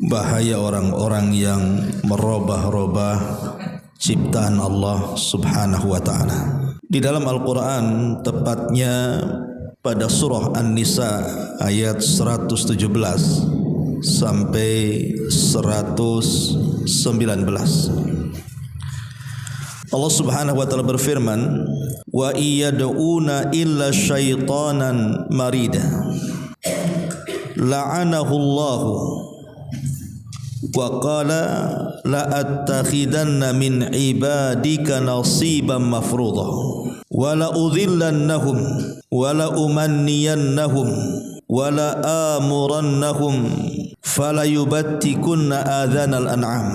Bahaya orang-orang yang merubah-rubah ciptaan Allah Subhanahu wa taala. Di dalam Al-Qur'an, tepatnya pada surah An-Nisa ayat 117 sampai 119, Allah Subhanahu wa taala berfirman, "Wa iyad'una illa syaitanan marida la'anahu Allahu wa qala la attakhidanna min ibadika nasiban mafruḍa wa la udhillannahum wa la umanniyannahum wa la amurannahum fala yubattikunna adhanal an'am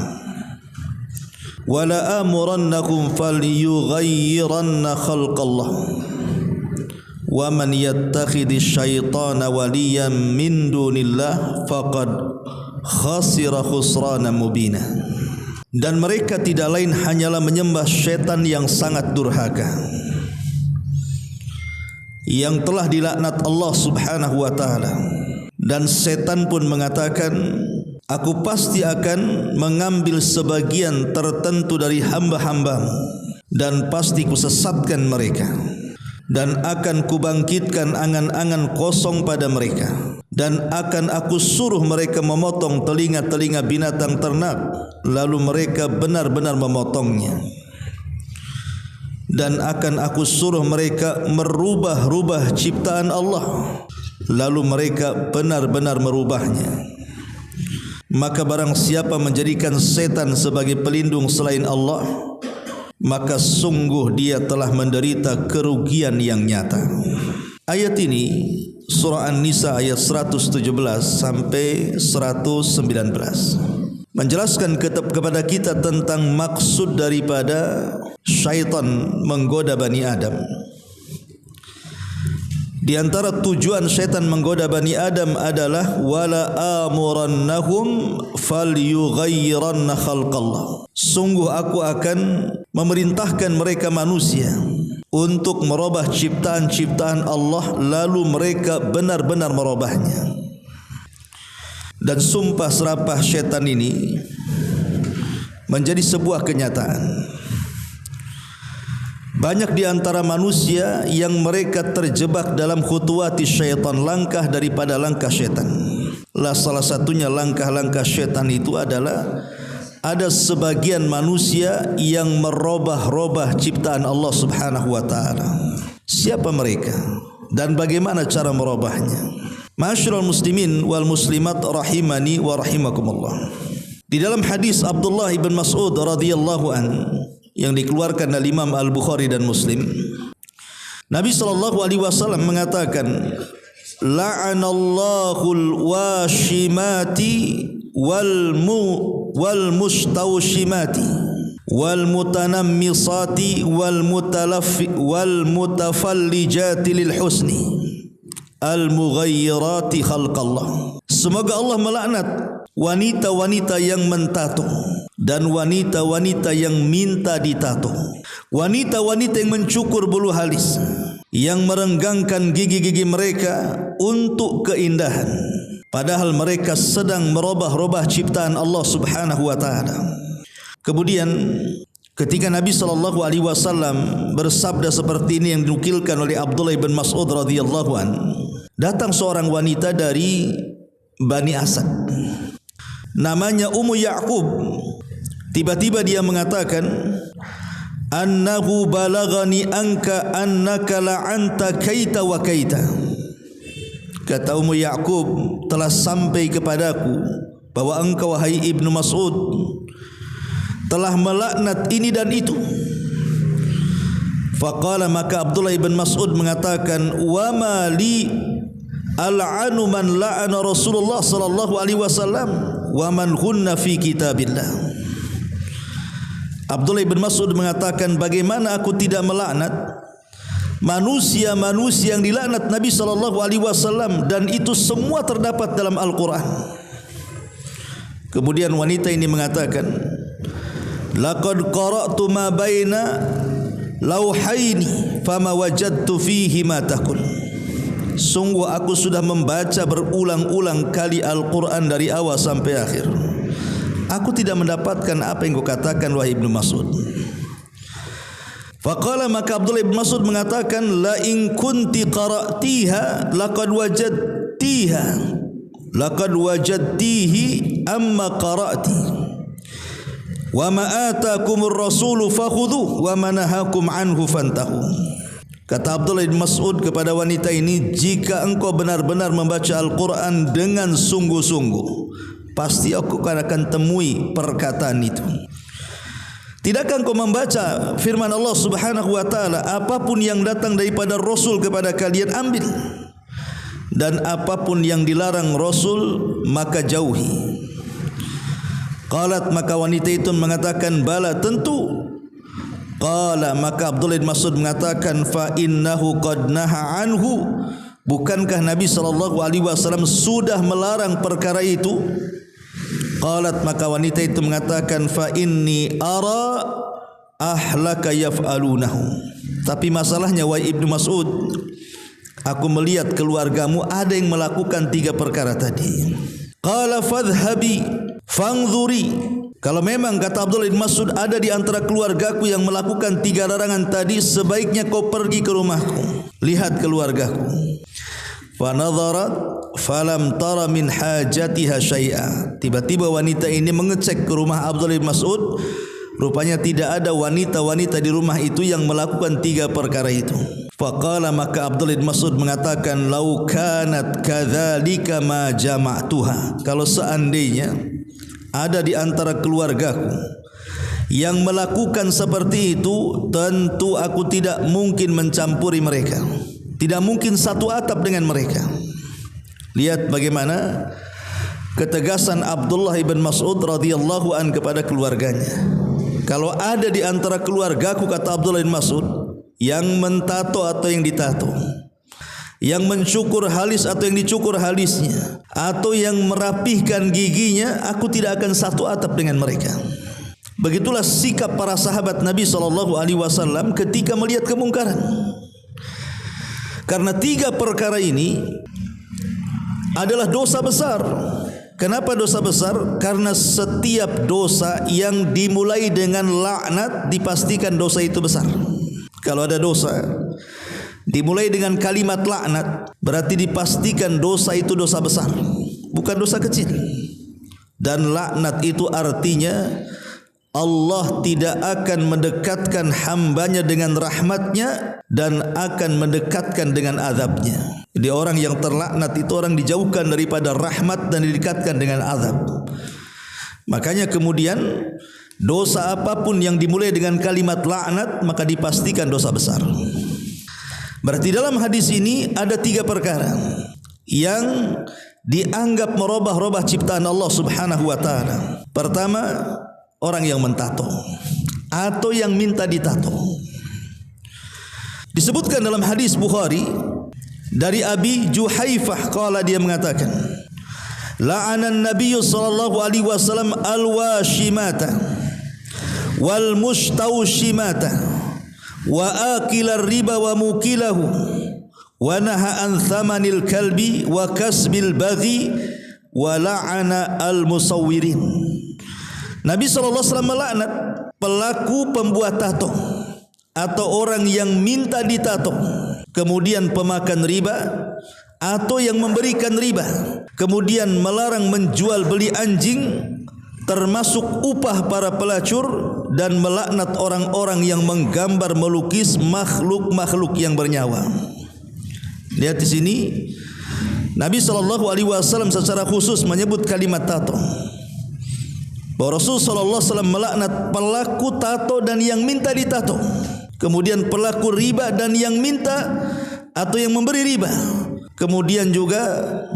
wa la amurannahum falyughayyiranna khalqallah wa man yattakhidhish syaitana waliyan min dunillah faqad khasira khusrana mubina." Dan mereka tidak lain hanyalah menyembah syaitan yang sangat durhaka, yang telah dilaknat Allah Subhanahu wa taala. Dan setan pun mengatakan, "Aku pasti akan mengambil sebagian tertentu dari hamba-hambamu dan pasti kusesatkan mereka, dan akan kubangkitkan angan-angan kosong pada mereka, dan akan aku suruh mereka memotong telinga-telinga binatang ternak, lalu mereka benar-benar memotongnya, dan akan aku suruh mereka merubah-rubah ciptaan Allah, lalu mereka benar-benar merubahnya. Maka barang siapa menjadikan setan sebagai pelindung selain Allah, maka sungguh dia telah menderita kerugian yang nyata." Ayat ini surah An-Nisa ayat 117 sampai 119 menjelaskan kepada kita tentang maksud daripada syaitan menggoda Bani Adam. Di antara tujuan syaitan menggoda Bani Adam adalah wala amurannahum falyughayyiranna khalqallah. Sungguh aku akan memerintahkan mereka manusia untuk merubah ciptaan-ciptaan Allah, lalu mereka benar-benar merubahnya. Dan sumpah serapah syaitan ini menjadi sebuah kenyataan. Banyak di antara manusia yang mereka terjebak dalam khutuwati syaitan, langkah daripada langkah syaitan. Salah satunya langkah-langkah syaitan itu adalah ada sebagian manusia yang merubah-rubah ciptaan Allah Subhanahu wa taala. Siapa mereka dan bagaimana cara merubahnya? Ma'asyiral muslimin wal muslimat rahimani wa rahimakumullah. Di dalam hadis Abdullah ibn Mas'ud radhiyallahu an yang dikeluarkan oleh Imam Al-Bukhari dan Muslim, Nabi sallallahu alaihi wasallam mengatakan, "La'anallahul washimati wal mustawshimati wal mutanammisati wal mutafallijati lil husni al mughayyirati khalqallah." Semoga Allah melaknat wanita-wanita yang mentato dan wanita-wanita yang minta ditato, wanita-wanita yang mencukur bulu halis, yang merenggangkan gigi-gigi mereka untuk keindahan, padahal mereka sedang merubah-rubah ciptaan Allah Subhanahu wa taala. Kemudian ketika Nabi sallallahu alaihi wasallam bersabda seperti ini yang dinukilkan oleh Abdullah bin Mas'ud radhiyallahu an, datang seorang wanita dari Bani Asad, namanya Ummu Ya'qub. Tiba-tiba dia mengatakan, "Annahu balagani anka annaka la'anta kaita wa kaita." Kata Ummu Ya'qub, telah sampai kepadaku bahwa engkau wahai Ibnu Mas'ud telah melaknat ini dan itu. Faqala, maka Abdullah ibn Mas'ud mengatakan, "Wa ma li al'anu man la'ana Rasulullah sallallahu alaihi wasallam wa man hunna fi kitabillah." Abdullah bin Mas'ud mengatakan, bagaimana aku tidak melaknat manusia-manusia yang dilaknat Nabi sallallahu alaihi wasallam, dan itu semua terdapat dalam Al-Qur'an. Kemudian wanita ini mengatakan, laqad qara'tu ma baina lauhaini fama wajadtu fihi ma taqul. Sungguh aku sudah membaca berulang-ulang kali Al-Quran dari awal sampai akhir. Aku tidak mendapatkan apa yang kau katakan wahai Ibnu Mas'ud. Faqala, maka Abdullah bin Mas'ud mengatakan, la in kunti qara'tiha laqad wajadtihi amma qara'ti wa ma atakumur rasulu fakhudhu wa ma nahakum anhu fantahu. Kata Abdullah bin Mas'ud kepada wanita ini, jika engkau benar-benar membaca Al-Quran dengan sungguh-sungguh, pasti aku akan temui perkataan itu. Tidakkah engkau membaca firman Allah Subhanahu wa taala, apapun yang datang daripada Rasul kepada kalian ambil, dan apapun yang dilarang Rasul maka jauhi. Qalat, maka wanita itu mengatakan, bala, tentu. Qala, maka Abdullah bin Mas'ud mengatakan, fa innahu qad naha anhu, bukankah Nabi SAW sudah melarang perkara itu? Qalat, maka wanita itu mengatakan, fa inni ara ahlaka yaf'alunahu, tapi masalahnya wahai Ibnu Mas'ud, aku melihat keluargamu ada yang melakukan 3 perkara tadi. Qala fadhhabi fangzuri, kalau memang kata Abdullah bin Mas'ud ada di antara keluargaku yang melakukan 3 larangan tadi, sebaiknya kau pergi ke rumahku, lihat keluargaku. Fa nadharat falam tara min hajatiha syai'a. Tiba-tiba wanita ini mengecek ke rumah Abdullah bin Mas'ud, rupanya tidak ada wanita-wanita di rumah itu yang melakukan 3 perkara itu. Faqala, maka Abdullah bin Mas'ud mengatakan, lau kanat kadzalika ma jama'tuha, kalau seandainya ada di antara keluargaku yang melakukan seperti itu, tentu aku tidak mungkin mencampuri mereka, tidak mungkin satu atap dengan mereka. Lihat bagaimana ketegasan Abdullah bin Mas'ud radhiyallahu an kepada keluarganya. Kalau ada di antara keluargaku, kata Abdullah bin Mas'ud, yang mentato atau yang ditato, yang mencukur halis atau yang dicukur halisnya, atau yang merapihkan giginya, aku tidak akan satu atap dengan mereka. Begitulah sikap para sahabat Nabi SAW ketika melihat kemungkaran. Karena 3 perkara ini adalah dosa besar. Kenapa dosa besar? Karena setiap dosa yang dimulai dengan laknat dipastikan dosa itu besar. Kalau ada dosa dimulai dengan kalimat laknat, berarti dipastikan dosa itu dosa besar, bukan dosa kecil. Dan laknat itu artinya Allah tidak akan mendekatkan hambanya dengan rahmatnya dan akan mendekatkan dengan azabnya. Jadi orang yang terlaknat itu orang dijauhkan daripada rahmat dan didekatkan dengan azab. Makanya kemudian dosa apapun yang dimulai dengan kalimat laknat maka dipastikan dosa besar. Berarti dalam hadis ini ada 3 perkara yang dianggap merubah-rubah ciptaan Allah Subhanahu wa taala. Pertama, orang yang mentato atau yang minta ditato. Disebutkan dalam hadis Bukhari dari Abi Juhaifah, qala, dia mengatakan, la'anan nabiyyu sallallahu alaihi wasallam al-washimata wal mustawshimata wa akilar riba wa mukilahu wa naha an thamanil kalbi wa kasbil baghi wa la'ana al-musawwirin. Nabi SAW melaknat pelaku pembuat tato atau orang yang minta ditato, kemudian pemakan riba atau yang memberikan riba, kemudian melarang menjual beli anjing termasuk upah para pelacur, dan melaknat orang-orang yang menggambar melukis makhluk-makhluk yang bernyawa. Lihat di sini Nabi SAW secara khusus menyebut kalimat tato. Bahwa Rasulullah SAW melaknat pelaku tato dan yang minta ditato, kemudian pelaku riba dan yang minta atau yang memberi riba, kemudian juga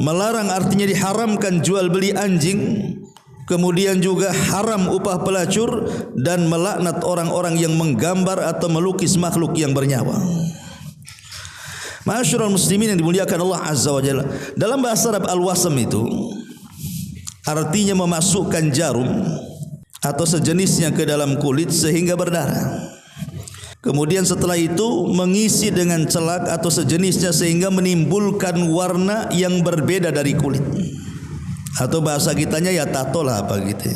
melarang, artinya diharamkan jual beli anjing, kemudian juga haram upah pelacur, dan melaknat orang-orang yang menggambar atau melukis makhluk yang bernyawa. Ma'asyiral muslimin yang dimuliakan Allah Azza wa Jalla, dalam bahasa Arab al-wasam itu artinya memasukkan jarum atau sejenisnya ke dalam kulit sehingga berdarah. Kemudian setelah itu mengisi dengan celak atau sejenisnya sehingga menimbulkan warna yang berbeda dari kulit. Atau bahasa kitanya ya tato lah apa gitu.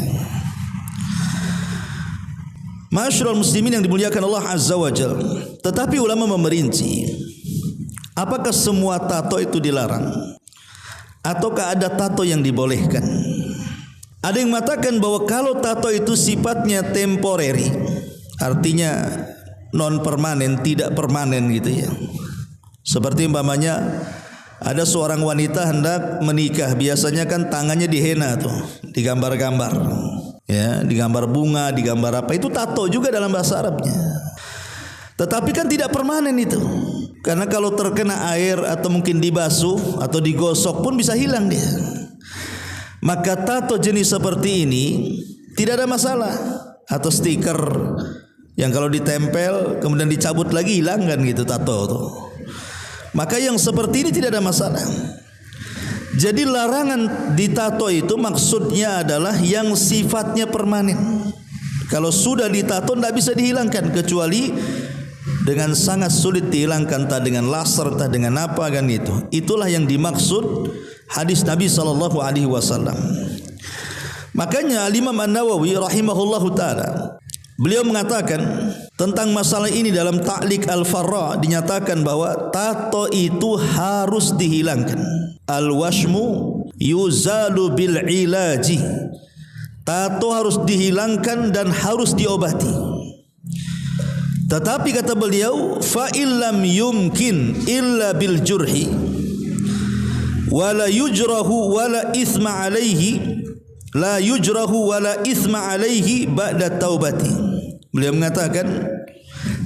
Ma'asyiral muslimin yang dimuliakan Allah Azza wa Jalla. Tetapi ulama memerinci, apakah semua tato itu dilarang? Ataukah ada tato yang dibolehkan? Ada yang mengatakan bahwa kalau tato itu sifatnya temporary, artinya non permanen, tidak permanen gitu ya. Seperti umpamanya ada seorang wanita hendak menikah, biasanya kan tangannya dihena tuh, digambar-gambar. Ya, digambar bunga, digambar apa, itu tato juga dalam bahasa Arabnya. Tetapi kan tidak permanen itu. Karena kalau terkena air atau mungkin dibasuh atau digosok pun bisa hilang dia. Maka tato jenis seperti ini tidak ada masalah. Atau stiker yang kalau ditempel kemudian dicabut lagi hilang kan gitu tato tuh. Maka yang seperti ini tidak ada masalah. Jadi larangan ditato itu maksudnya adalah yang sifatnya permanen. Kalau sudah ditato tidak bisa dihilangkan kecuali dengan sangat sulit dihilangkan, entah dengan laser, entah dengan apa kan itu. Itulah yang dimaksud hadis Nabi SAW. Makanya Imam An-Nawawi rahimahullahu ta'ala, beliau mengatakan tentang masalah ini dalam Ta'liq Al-Farra, dinyatakan bahwa tato itu harus dihilangkan. Al-washmu yuzalu bil ilaji. Tato harus dihilangkan dan harus diobati. Tetapi kata beliau, fa illam yumkin illa bil jurhi wala yujrahu wala ithma alaihi, la yujrahu wala ithma alaihi ba'da taubati. Beliau mengatakan,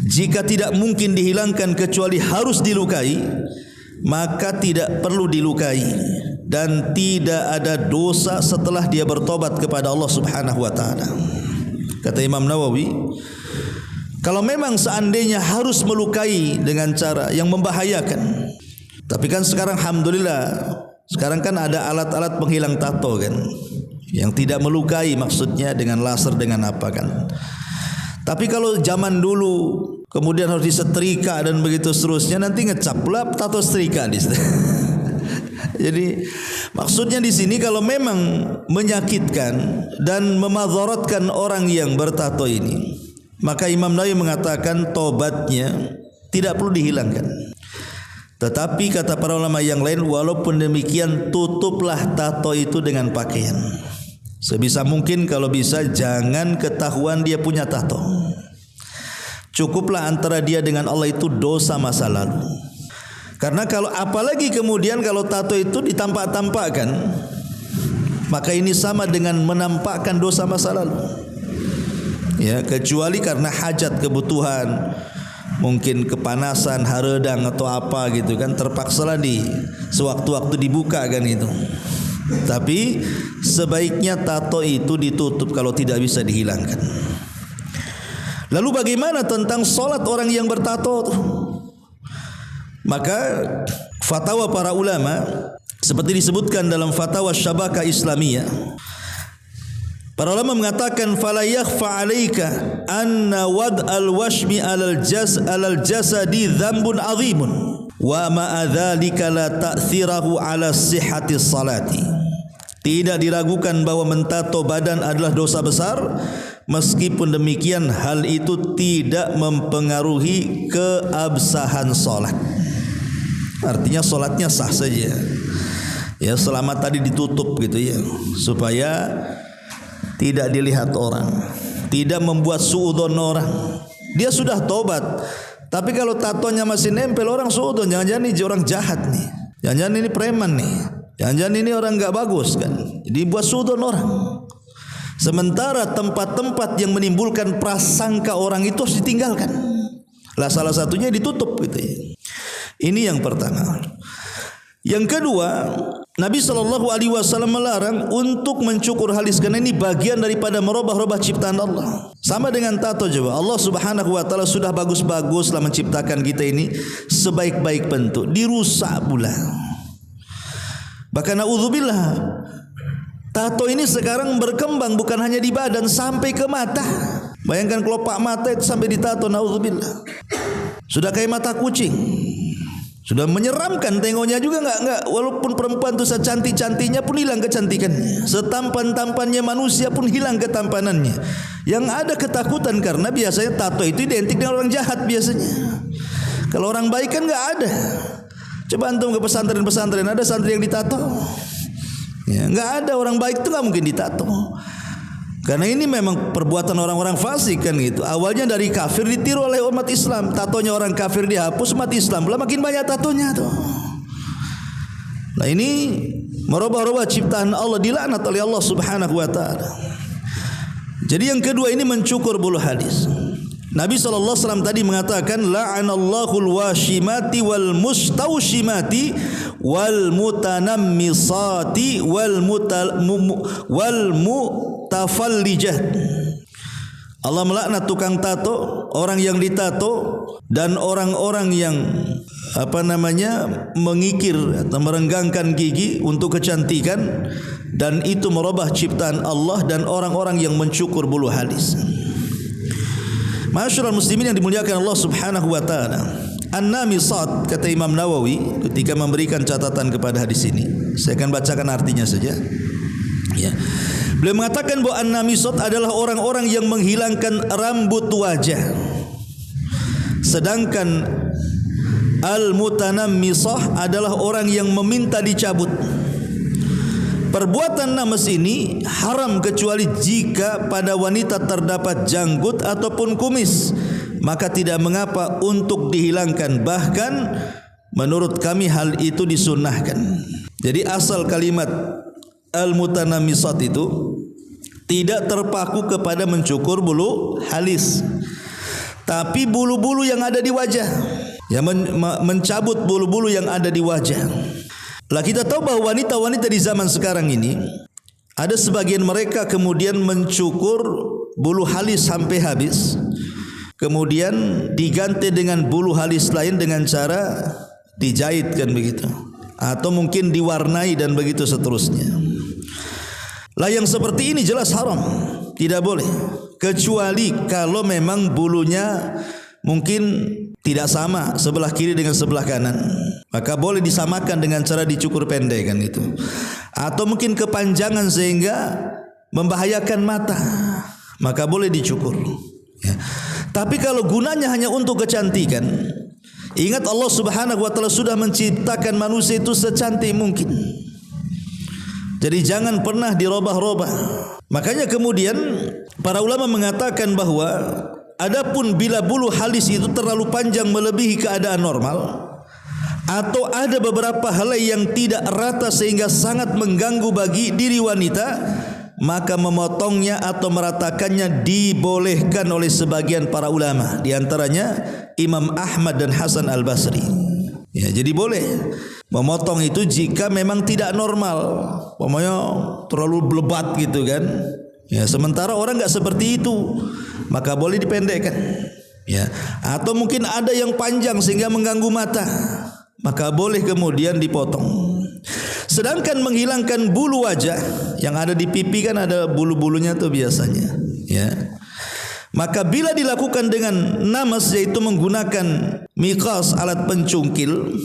jika tidak mungkin dihilangkan kecuali harus dilukai, maka tidak perlu dilukai dan tidak ada dosa setelah dia bertobat kepada Allah Subhanahu wa taala. Kata Imam Nawawi, kalau memang seandainya harus melukai dengan cara yang membahayakan, tapi kan sekarang alhamdulillah, sekarang kan ada alat-alat penghilang tato kan, yang tidak melukai, maksudnya dengan laser dengan apa kan. Tapi kalau zaman dulu kemudian harus disetrika dan begitu seterusnya, nanti ngecap pula tato setrika di situ. Jadi maksudnya di sini kalau memang menyakitkan dan memadharatkan orang yang bertato ini, maka Imam Nawawi mengatakan tobatnya tidak perlu dihilangkan. Tetapi kata para ulama yang lain, walaupun demikian tutuplah tato itu dengan pakaian. Sebisa mungkin kalau bisa jangan ketahuan dia punya tato. Cukuplah antara dia dengan Allah itu dosa masa lalu. Karena kalau apalagi kemudian kalau tato itu ditampak-tampakkan, maka ini sama dengan menampakkan dosa masa lalu. Ya, kecuali karena hajat kebutuhan, mungkin kepanasan, haredang atau apa gitu kan, terpaksalah di sewaktu-waktu dibuka kan itu. Tapi sebaiknya tato itu ditutup kalau tidak bisa dihilangkan. Lalu bagaimana tentang solat orang yang bertato? Maka fatwa para ulama seperti disebutkan dalam fatwa Syabakah Islamiyah, para ulama mengatakan fala yakhfa 'alaika anna wad al-washmi 'alal jasadi dzambun 'azimun wa ma'a dzalika la ta'thirahu 'ala sihhati salati. Tidak diragukan bahwa mentato badan adalah dosa besar, meskipun demikian hal itu tidak mempengaruhi keabsahan salat. Artinya salatnya sah saja. Ya, selama tadi ditutup gitu ya, supaya tidak dilihat orang, tidak membuat suudzon orang. Dia sudah tobat, tapi kalau tatonya masih nempel, orang suudzon, jangan-jangan ini orang jahat nih, jangan-jangan ini preman nih, jangan-jangan ini orang enggak bagus kan. Jadi buat suudzon orang. Sementara tempat-tempat yang menimbulkan prasangka orang itu harus ditinggalkan. Lah salah satunya ditutup gitu ya. Ini yang pertama. Yang kedua, Nabi SAW melarang untuk mencukur halis, karena ini bagian daripada merubah-rubah ciptaan Allah. Sama dengan tato juga. Allah Subhanahu wa taala sudah bagus-baguslah menciptakan kita ini sebaik-baik bentuk, dirusak pula. Bahkan naudzubillah, Tato ini sekarang berkembang bukan hanya di badan, sampai ke mata. Bayangkan kelopak mata itu sampai ditato, naudzubillah. Sudah kayak mata kucing. Sudah menyeramkan, tengoknya juga enggak. Walaupun perempuan itu secantik-cantiknya pun hilang kecantikannya. Setampan-tampannya manusia pun hilang ketampanannya. Yang ada ketakutan karena biasanya tato itu identik dengan orang jahat biasanya. Kalau orang baik kan enggak ada. Coba antum ke pesantren-pesantren, ada santri yang ditato? Ya, enggak ada. Orang baik itu enggak mungkin ditato. Karena ini memang perbuatan orang-orang fasik kan gitu. Awalnya dari kafir ditiru oleh umat Islam. Tatonya orang kafir dihapus, umat Islam pula makin banyak tatonya tuh. Nah ini merubah-rubah ciptaan Allah, dilaknat oleh Allah Subhanahu wa taala. Jadi yang kedua ini mencukur bulu hadis. Nabi SAW tadi mengatakan la'anallahul washimati wal mustaushimati wal mutanammisati wal mutafallijat. Allah melaknat tukang tato, orang yang ditato, dan orang-orang yang mengikir atau merenggangkan gigi untuk kecantikan, dan itu merubah ciptaan Allah, dan orang-orang yang mencukur bulu halus. Masyaallah muslimin yang dimuliakan Allah Subhanahu wa taala. An-namisat, kata Imam Nawawi ketika memberikan catatan kepada hadis ini. Saya akan bacakan artinya saja. Ya. Beliau mengatakan bahwa an-namisat adalah orang-orang yang menghilangkan rambut wajah. Sedangkan al-mutanammisah adalah orang yang meminta dicabut. Perbuatan namas ini haram kecuali jika pada wanita terdapat janggut ataupun kumis, maka tidak mengapa untuk dihilangkan. Bahkan menurut kami hal itu disunnahkan. Jadi asal kalimat al-mutanammisat itu tidak terpaku kepada mencukur bulu halis, tapi bulu-bulu yang ada di wajah, yang mencabut bulu-bulu yang ada di wajah. Lah kita tahu bahwa wanita-wanita di zaman sekarang ini ada sebagian mereka kemudian mencukur bulu halis sampai habis, kemudian diganti dengan bulu halis lain dengan cara dijahitkan begitu, atau mungkin diwarnai dan begitu seterusnya. Lah yang seperti ini jelas haram, tidak boleh, kecuali kalau memang bulunya mungkin tidak sama sebelah kiri dengan sebelah kanan, maka boleh disamakan dengan cara dicukur pendek kan itu. Atau mungkin kepanjangan sehingga membahayakan mata, maka boleh dicukur. Ya. Tapi kalau gunanya hanya untuk kecantikan, ingat Allah Subhanahu wa taala sudah menciptakan manusia itu secantik mungkin. Jadi jangan pernah dirubah-rubah. Makanya kemudian para ulama mengatakan bahwa adapun bila bulu halis itu terlalu panjang melebihi keadaan normal, atau ada beberapa helai yang tidak rata sehingga sangat mengganggu bagi diri wanita, maka memotongnya atau meratakannya dibolehkan oleh sebagian para ulama, di antaranya Imam Ahmad dan Hasan Al-Basri. Ya, jadi boleh memotong itu jika memang tidak normal, pokoknya terlalu lebat gitu kan. Ya, sementara orang enggak seperti itu, maka boleh dipendekkan. Ya, atau mungkin ada yang panjang sehingga mengganggu mata, maka boleh kemudian dipotong. Sedangkan menghilangkan bulu wajah yang ada di pipi, kan ada bulu-bulunya tuh biasanya, ya. Maka bila dilakukan dengan namas, yaitu menggunakan miqas, alat pencungkil,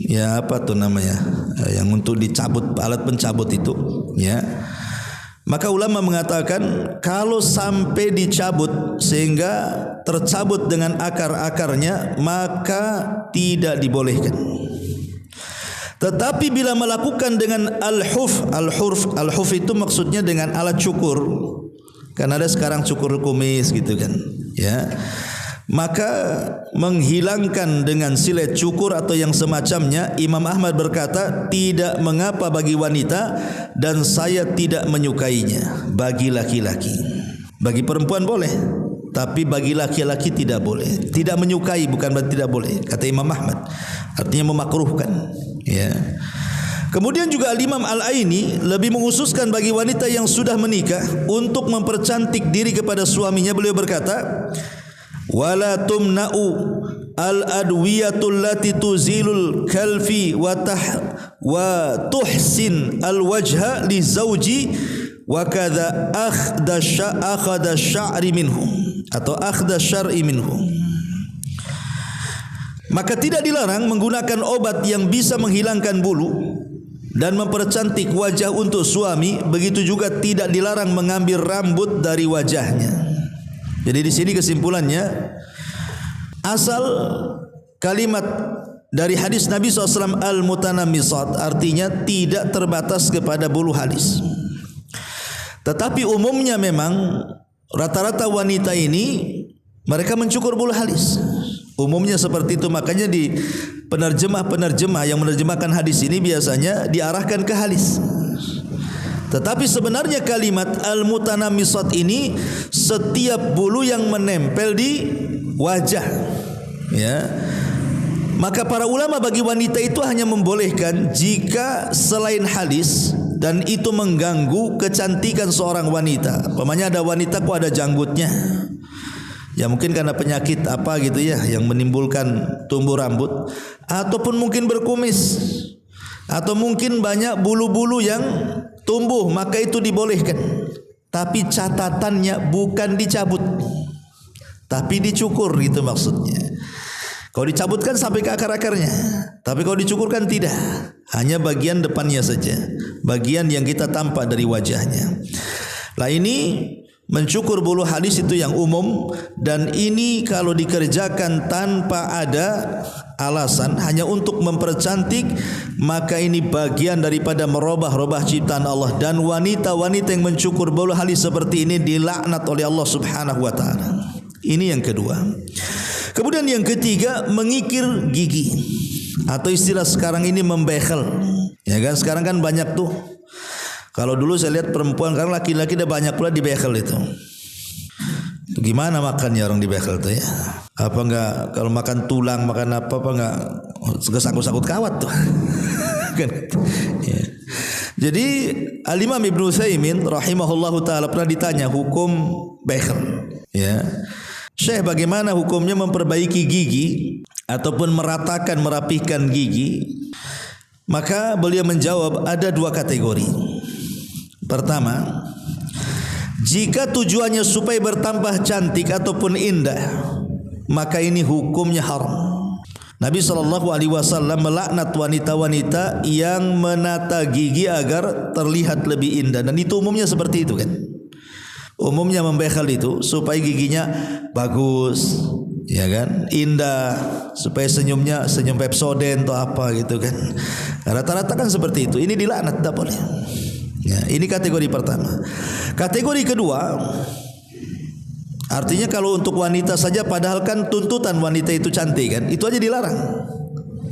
ya apa tuh namanya, yang untuk dicabut, alat pencabut itu, ya. Maka ulama mengatakan kalau sampai dicabut sehingga tercabut dengan akar-akarnya, maka tidak dibolehkan. Tetapi bila melakukan dengan al-hurf itu maksudnya dengan alat cukur. Kan ada sekarang cukur kumis gitu kan, ya. Maka menghilangkan dengan silet cukur atau yang semacamnya, Imam Ahmad berkata tidak mengapa bagi wanita, dan saya tidak menyukainya bagi laki-laki. Bagi perempuan boleh, tapi bagi laki-laki tidak boleh. Tidak menyukai bukan berarti tidak boleh, kata Imam Ahmad, artinya memakruhkan, ya. Kemudian juga Al-Imam Al-Aini lebih menghususkan bagi wanita yang sudah menikah untuk mempercantik diri kepada suaminya. Beliau berkata, wala tumna'u al-adwiyatul lati tuzilul kalfi wa tuhsin al-wajha li zawji wa kadza akhadha sya'ri minhu atau akhadha syar'i minhu. Maka tidak dilarang menggunakan obat yang bisa menghilangkan bulu dan mempercantik wajah untuk suami. Begitu juga tidak dilarang mengambil rambut dari wajahnya. Jadi di sini kesimpulannya, asal kalimat dari hadis Nabi SAW al-mutanammisat artinya tidak terbatas kepada bulu halis. Tetapi umumnya memang rata-rata wanita ini mereka mencukur bulu halis. Umumnya seperti itu, makanya di penerjemah-penerjemah yang menerjemahkan hadis ini biasanya diarahkan ke halis. Tetapi sebenarnya kalimat al-mutanammisat ini setiap bulu yang menempel di wajah, ya. Maka para ulama bagi wanita itu hanya membolehkan jika selain halis dan itu mengganggu kecantikan seorang wanita. Umpamanya ada wanita kok ada janggutnya, ya mungkin karena penyakit apa gitu ya yang menimbulkan tumbuh rambut, ataupun mungkin berkumis, atau mungkin banyak bulu-bulu yang tumbuh, maka itu dibolehkan. Tapi catatannya bukan dicabut, tapi dicukur, gitu maksudnya. Kalau dicabut kan sampai ke akar-akarnya, tapi kalau dicukur kan tidak, hanya bagian depannya saja, bagian yang kita tampak dari wajahnya. Lah ini mencukur bulu halis itu yang umum, dan ini kalau dikerjakan tanpa ada alasan hanya untuk mempercantik, maka ini bagian daripada merubah-rubah ciptaan Allah. Dan wanita-wanita yang mencukur bulu halis seperti ini dilaknat oleh Allah Subhanahu wa taala. Ini yang kedua. Kemudian yang ketiga, mengikir gigi, atau istilah sekarang ini membekel. Ya kan, sekarang kan banyak tuh. Kalau dulu saya lihat perempuan, karena laki-laki udah banyak pula dibekel itu. Gimana makannya orang dibekel tuh ya? Apa enggak kalau makan tulang, makan apa enggak kesangkut-sangkut kawat tuh. Kan? Ya. Jadi Al-Imam Ibnu Utsaimin rahimahullahu taala pernah ditanya hukum bekel. Ya. Syekh, bagaimana hukumnya memperbaiki gigi ataupun meratakan, merapihkan gigi? Maka beliau menjawab ada dua kategori. Pertama, jika tujuannya supaya bertambah cantik ataupun indah, maka ini hukumnya haram. Nabi SAW melaknat wanita-wanita yang menata gigi agar terlihat lebih indah, dan itu umumnya seperti itu kan. Umumnya membekel itu supaya giginya bagus, ya kan, indah, supaya senyumnya senyum Pepsodent atau apa gitu kan. Rata-rata kan seperti itu. Ini dilaknat, tidak boleh. Ya, ini kategori pertama. Kategori kedua, artinya kalau untuk wanita saja, padahal kan tuntutan wanita itu cantik kan, itu aja dilarang.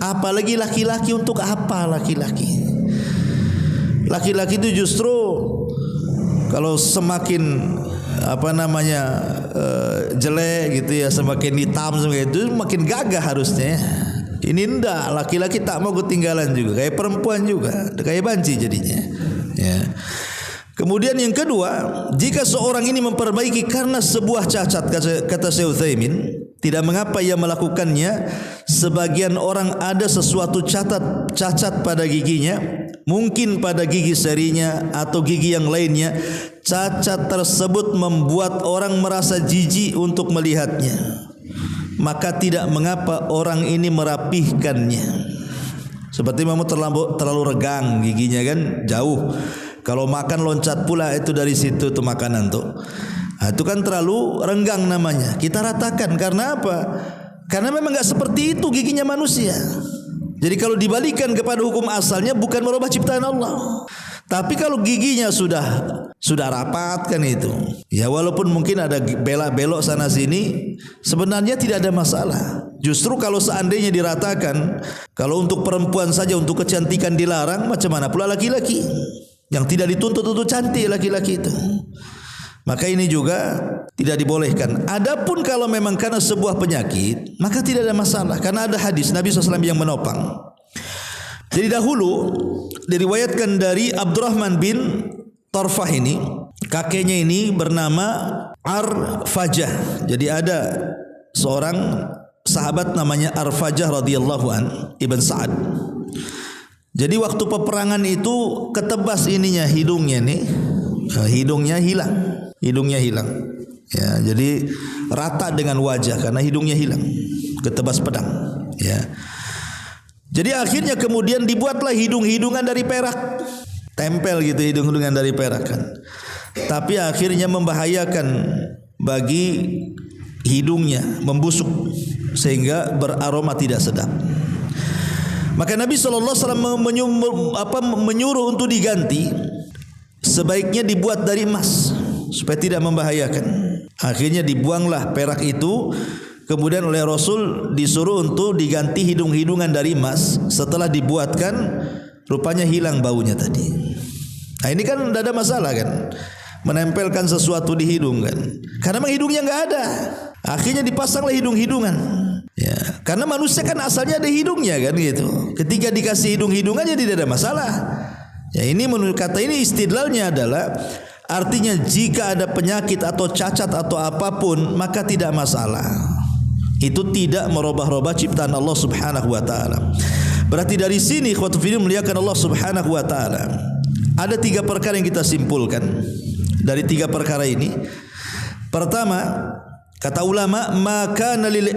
Apalagi laki-laki, untuk apa laki-laki? Laki-laki itu justru kalau semakin jelek gitu ya, semakin hitam semakin itu makin gagah harusnya. Ini enggak, laki-laki tak mau ketinggalan juga, kayak perempuan juga, kayak banci jadinya. Ya. Kemudian yang kedua, jika seorang ini memperbaiki karena sebuah cacat, kata Syekh Utsaimin, tidak mengapa ia melakukannya. Sebagian orang ada sesuatu cacat pada giginya, mungkin pada gigi serinya atau gigi yang lainnya. Cacat tersebut membuat orang merasa jijik untuk melihatnya, maka tidak mengapa orang ini merapihkannya. Seperti memang terlalu regang giginya kan, jauh. Kalau makan loncat pula itu dari situ tuh makanan tuh. Nah, itu kan terlalu renggang namanya. Kita ratakan, karena apa? Karena memang enggak seperti itu giginya manusia. Jadi kalau dibalikan kepada hukum asalnya, bukan merubah ciptaan Allah. Tapi kalau giginya sudah rapat kan itu, ya walaupun mungkin ada belok sana sini, sebenarnya tidak ada masalah. Justru kalau seandainya diratakan, kalau untuk perempuan saja untuk kecantikan dilarang, macam mana pula laki-laki yang tidak dituntut untuk cantik laki-laki itu? Maka ini juga tidak dibolehkan. Adapun kalau memang karena sebuah penyakit, maka tidak ada masalah, karena ada hadis Nabi SAW yang menopang. Jadi dahulu diriwayatkan dari Abdurrahman bin Tarfah ini, kakeknya ini bernama Arfajah. Jadi ada seorang sahabat namanya Arfajah radhiyallahu an, Ibn Sa'ad. Jadi waktu peperangan itu ketebas ininya hidungnya nih. Hidungnya hilang. Ya, jadi rata dengan wajah karena hidungnya hilang, ketebas pedang. Ya. Jadi akhirnya kemudian dibuatlah hidung-hidungan dari perak, tempel gitu hidung-hidungan dari perak kan. Tapi akhirnya membahayakan bagi hidungnya, membusuk sehingga beraroma tidak sedap. Maka Nabi SAW menyuruh untuk diganti, sebaiknya dibuat dari emas supaya tidak membahayakan. Akhirnya dibuanglah perak itu, kemudian oleh Rasul disuruh untuk diganti hidung-hidungan dari emas. Setelah dibuatkan, rupanya hilang baunya tadi. Nah ini kan tidak ada masalah kan, menempelkan sesuatu di hidung kan, karena memang hidungnya nggak ada. Akhirnya dipasanglah hidung-hidungan. Ya, karena manusia kan asalnya ada hidungnya kan gitu. Ketika dikasih hidung-hidungannya tidak ada masalah. Ya ini menurut kata ini istidlalnya adalah artinya jika ada penyakit atau cacat atau apapun maka tidak masalah. Itu tidak merubah-rubah ciptaan Allah Subhanahu wa taala. Berarti dari sini ikhwatu fillah muliakan Allah Subhanahu wa taala. Ada 3 perkara yang kita simpulkan dari 3 perkara ini. Pertama, kata ulama, maka lil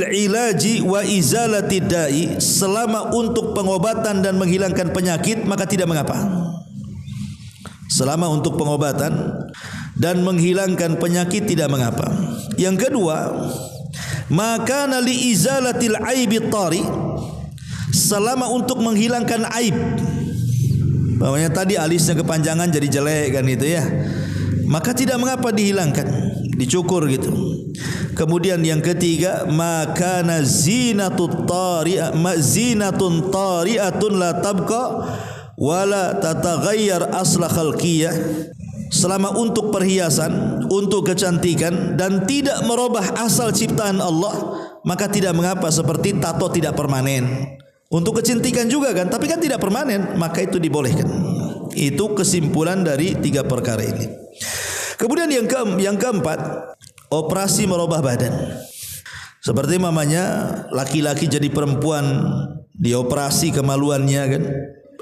ilaji wa izalati da'i, selama untuk pengobatan dan menghilangkan penyakit maka tidak mengapa. Selama untuk pengobatan dan menghilangkan penyakit tidak mengapa. Yang kedua, maka li izalatil aibi tari, selama untuk menghilangkan aib. Bawahnya tadi alisnya kepanjangan jadi jelek kan itu ya, maka tidak mengapa dihilangkan, dicukur gitu. Kemudian yang ketiga, maka zinatun tari'atun la tabqa wala tataghayyar asla khalqiyah, selama untuk perhiasan, untuk kecantikan dan tidak merubah asal ciptaan Allah, maka tidak mengapa. Seperti tato tidak permanen, untuk kecantikan juga kan, tapi kan tidak permanen, maka itu dibolehkan. Itu kesimpulan dari 3 perkara ini. Kemudian yang keempat, operasi merubah badan. Seperti mamanya laki-laki jadi perempuan, dioperasi kemaluannya kan,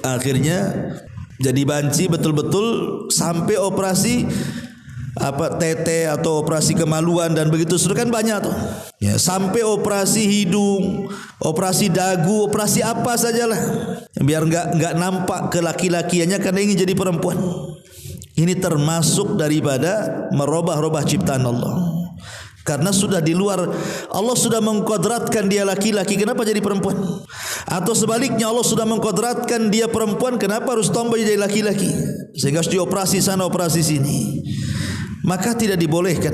akhirnya jadi banci betul-betul sampai operasi tete atau operasi kemaluan dan begitu sudah kan banyak tuh. Ya, sampai operasi hidung, operasi dagu, operasi apa sajalah, biar enggak nampak ke laki-lakiannya karena ingin jadi perempuan. Ini termasuk daripada merubah-rubah ciptaan Allah. Karena sudah di luar, Allah sudah mengkodratkan dia laki-laki, kenapa jadi perempuan? Atau sebaliknya, Allah sudah mengkodratkan dia perempuan, kenapa harus tomboy jadi laki-laki? Sehingga harus dioperasi sana, operasi sini. Maka tidak dibolehkan.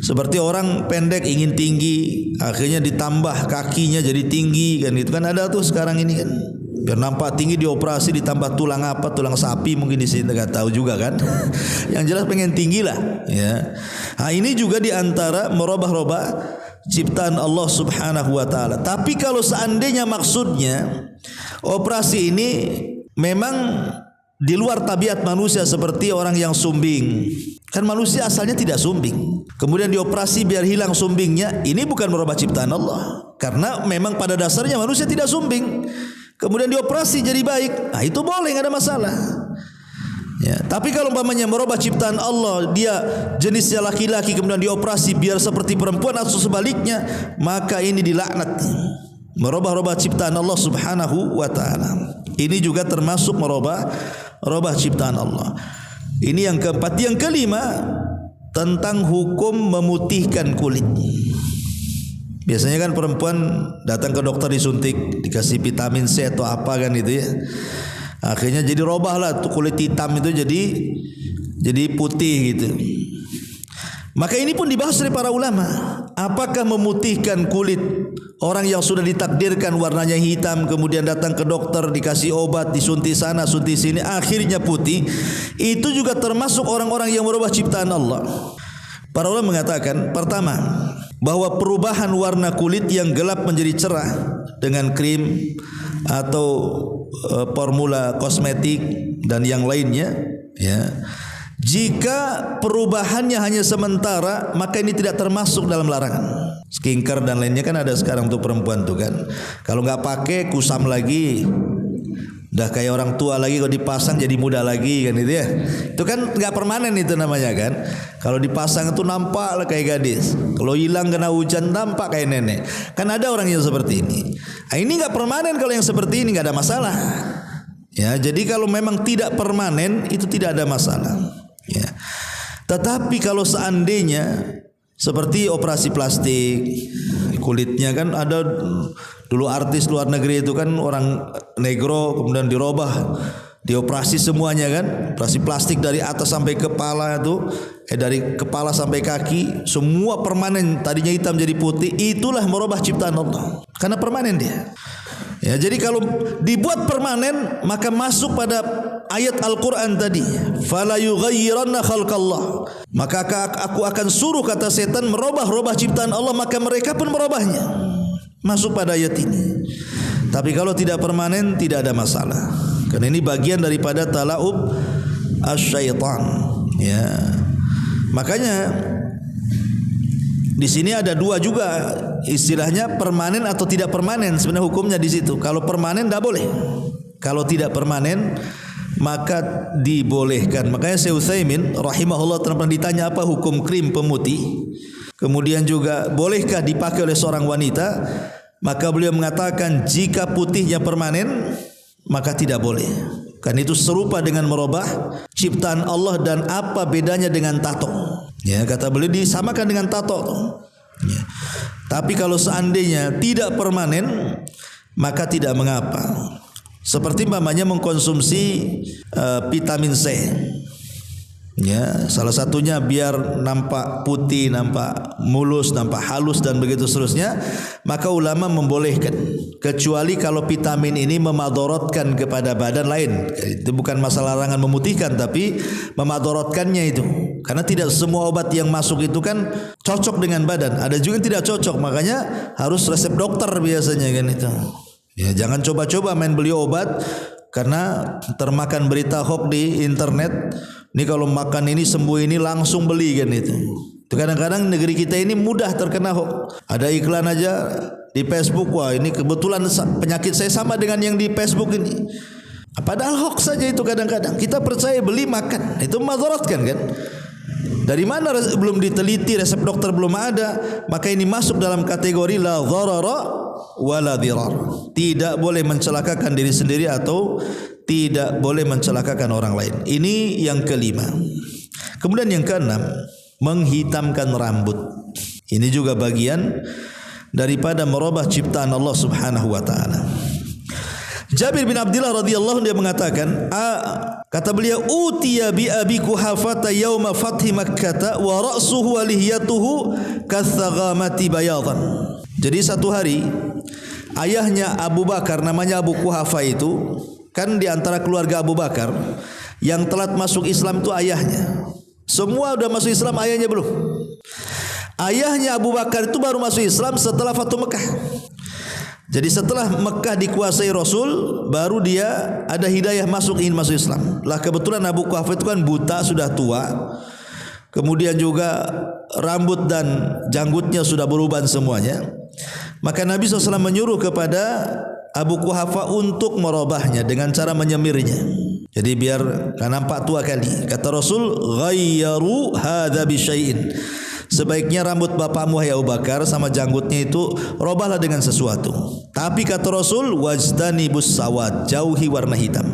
Seperti orang pendek ingin tinggi, akhirnya ditambah kakinya jadi tinggi kan, itu kan ada tuh sekarang ini kan. Biar nampak tinggi dioperasi, ditambah tulang apa, tulang sapi mungkin di sini enggak tahu juga kan. Yang jelas pengen tinggi lah ya. Nah, ini juga diantara merubah-rubah ciptaan Allah Subhanahu wa taala. Tapi kalau seandainya maksudnya operasi ini memang di luar tabiat manusia, seperti orang yang sumbing. Kan manusia asalnya tidak sumbing, kemudian dioperasi biar hilang sumbingnya, ini bukan merubah ciptaan Allah. Karena memang pada dasarnya manusia tidak sumbing, kemudian dioperasi jadi baik, nah itu boleh, nggak ada masalah. Ya, tapi kalau umpamanya merubah ciptaan Allah, dia jenisnya laki-laki kemudian dioperasi biar seperti perempuan atau sebaliknya, maka ini dilaknat. Merubah-rubah ciptaan Allah Subhanahu wa taala. Ini juga termasuk merubah ciptaan Allah. Ini yang keempat. Yang kelima, tentang hukum memutihkan kulit. Biasanya kan perempuan datang ke dokter disuntik, dikasih vitamin C atau apa kan itu ya. Akhirnya jadi robahlah tuh kulit hitam itu jadi putih gitu. Maka ini pun dibahas oleh para ulama. Apakah memutihkan kulit orang yang sudah ditakdirkan warnanya hitam, kemudian datang ke dokter dikasih obat, disuntik sana, suntik sini, akhirnya putih, itu juga termasuk orang-orang yang merubah ciptaan Allah? Para ulama mengatakan, pertama, bahwa perubahan warna kulit yang gelap menjadi cerah dengan krim atau formula kosmetik dan yang lainnya, ya, jika perubahannya hanya sementara, maka ini tidak termasuk dalam larangan. skincare dan lainnya kan ada sekarang untuk perempuan tuh kan. Kalau nggak pakai kusam lagi, udah kayak orang tua lagi. Kalau dipasang jadi muda lagi kan itu ya. Itu kan nggak permanen itu namanya kan. Kalau dipasang itu nampak lah kayak gadis. Kalau hilang kena hujan nampak kayak nenek. Kan ada orang yang seperti ini. Nah, ini nggak permanen. Kalau yang seperti ini nggak ada masalah. Ya, jadi kalau memang tidak permanen itu tidak ada masalah. Ya. Tetapi kalau seandainya seperti operasi plastik kulitnya kan ada dulu artis luar negeri itu kan orang negro kemudian dirubah, dioperasi semuanya kan, operasi plastik dari atas sampai kepala itu, dari kepala sampai kaki semua permanen, tadinya hitam jadi putih. Itulah merubah ciptaan Allah karena permanen dia. Ya, jadi kalau dibuat permanen maka masuk pada ayat Al-Quran tadi, fala yughayyiranna khalqallah, maka aku akan suruh, kata setan, merubah ciptaan Allah, maka mereka pun merubahnya. Masuk pada ayat ini. Tapi kalau tidak permanen tidak ada masalah, karena ini bagian daripada talaub asyaitan. Ya, makanya di sini ada dua juga istilahnya, permanen atau tidak permanen. Sebenarnya hukumnya di situ. Kalau permanen tidak boleh. Kalau tidak permanen maka dibolehkan. Makanya Syekh Utsaimin rahimahullah pernah ditanya apa hukum krim pemutih, kemudian juga bolehkah dipakai oleh seorang wanita, maka beliau mengatakan jika putihnya permanen maka tidak boleh. Kan itu serupa dengan merubah ciptaan Allah. Dan apa bedanya dengan tato? Ya, kata beliau disamakan dengan tato. Ya. Tapi kalau seandainya tidak permanen maka tidak mengapa. Seperti umpamanya mengkonsumsi vitamin C. Ya, salah satunya biar nampak putih, nampak mulus, nampak halus dan begitu seterusnya, maka ulama membolehkan, kecuali kalau vitamin ini memadorotkan kepada badan lain. Itu bukan masalah larangan memutihkan, tapi memadorotkannya itu. Karena tidak semua obat yang masuk itu kan cocok dengan badan. Ada juga yang tidak cocok, makanya harus resep dokter biasanya kan itu. Ya, jangan coba-coba main beli obat karena termakan berita hoax di internet. Ini kalau makan ini sembuh ini langsung beli kan itu. Kadang-kadang negeri kita ini mudah terkena hoax. Ada iklan aja di Facebook, wah ini kebetulan penyakit saya sama dengan yang di Facebook ini. Padahal hoax saja itu kadang-kadang. Kita percaya beli makan, itu madaratkan kan. Dari mana belum diteliti, resep dokter belum ada, maka ini masuk dalam kategori la dharara wala dirar. Tidak boleh mencelakakan diri sendiri atau tidak boleh mencelakakan orang lain. Ini yang kelima. Kemudian yang keenam, menghitamkan rambut. Ini juga bagian daripada merubah ciptaan Allah Subhanahu wa taala. Jabir bin Abdullah radhiyallahu dia mengatakan, kata beliau, utiya bi Abi Quhafata yauma fathi Makkah wa ra'suhu wa lihyatuhu kathaghamati bayadan. Jadi satu hari ayahnya Abu Bakar, namanya Abu Quhafa itu, kan di antara keluarga Abu Bakar yang telat masuk Islam itu ayahnya. Semua sudah masuk Islam, ayahnya belum. Ayahnya Abu Bakar itu baru masuk Islam setelah Fatu Mekah. Jadi setelah Mekah dikuasai Rasul, baru dia ada hidayah ingin masuk Islam. Lah kebetulan Abu Quhafa itu kan buta, sudah tua. Kemudian juga rambut dan janggutnya sudah beruban semuanya. Maka Nabi SAW menyuruh kepada Abu Quhafa untuk merubahnya dengan cara menyemirnya. Jadi biar kan nampak tua kali. Kata Rasul, ghayyaru hadza bi syai'in. Sebaiknya rambut bapakmu hai Abu Bakar sama janggutnya itu robahlah dengan sesuatu. Tapi kata Rasul, wajtanibus sawad, jauhi warna hitam.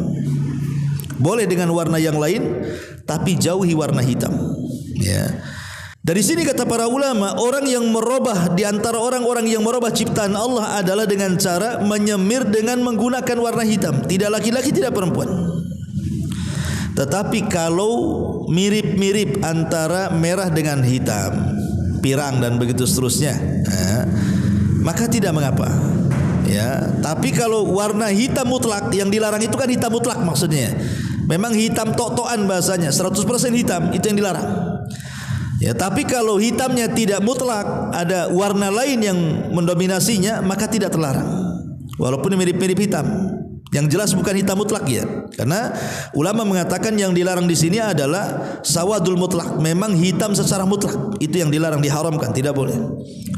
Boleh dengan warna yang lain, tapi jauhi warna hitam. Ya. Dari sini kata para ulama, orang yang merubah, di antara orang-orang yang merubah ciptaan Allah adalah dengan cara menyemir dengan menggunakan warna hitam. Tidak laki-laki, tidak perempuan. Tetapi kalau mirip-mirip antara merah dengan hitam, pirang dan begitu seterusnya, maka tidak mengapa. Ya, tapi kalau warna hitam mutlak, yang dilarang itu kan hitam mutlak maksudnya. Memang hitam tok-tokan bahasanya, 100% hitam, itu yang dilarang. Ya, tapi kalau hitamnya tidak mutlak, ada warna lain yang mendominasinya, maka tidak terlarang. Walaupun mirip-mirip hitam. Yang jelas bukan hitam mutlak ya. Karena ulama mengatakan yang dilarang di sini adalah sawadul mutlak. Memang hitam secara mutlak. Itu yang dilarang, diharamkan, tidak boleh.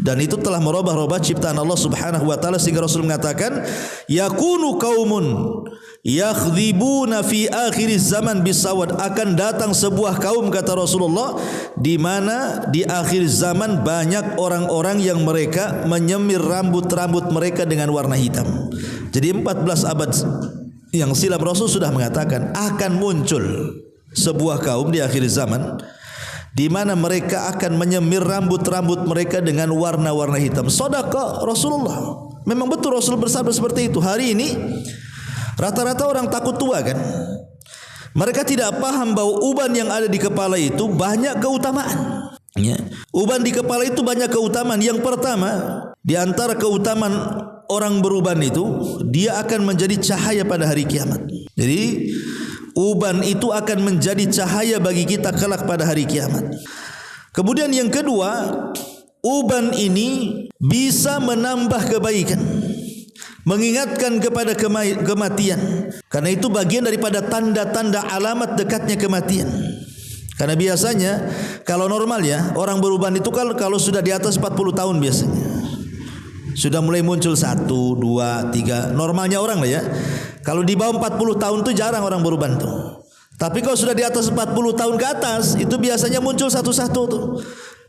Dan itu telah merubah-rubah ciptaan Allah Subhanahu wa taala sehingga Rasul mengatakan yakunu qaumun yakhdhibuna fi akhiriz zaman bisawad, akan datang sebuah kaum kata Rasulullah di mana di akhir zaman banyak orang-orang yang mereka menyemir rambut-rambut mereka dengan warna hitam. Jadi 14 abad yang silam Rasul sudah mengatakan akan muncul sebuah kaum di akhir zaman di mana mereka akan menyemir rambut-rambut mereka dengan warna-warna hitam. Shadaqah Rasulullah. Memang betul Rasul bersabda seperti itu. Hari ini rata-rata orang takut tua kan. Mereka tidak paham bahwa uban yang ada di kepala itu banyak keutamaan. Ya. Uban di kepala itu banyak keutamaan. Yang pertama, di antara keutamaan orang beruban itu, dia akan menjadi cahaya pada hari kiamat. Jadi uban itu akan menjadi cahaya bagi kita kelak pada hari kiamat. Kemudian yang kedua, uban ini bisa menambah kebaikan, mengingatkan kepada kematian. Karena itu bagian daripada tanda-tanda alamat dekatnya kematian. Karena biasanya kalau normal ya, orang beruban itu kalau sudah di atas 40 tahun biasanya sudah mulai muncul 1, 2, 3. Normalnya orang lah ya. Kalau di bawah 40 tahun itu jarang orang beruban tuh. Tapi kalau sudah di atas 40 tahun ke atas, itu biasanya muncul satu-satu tuh.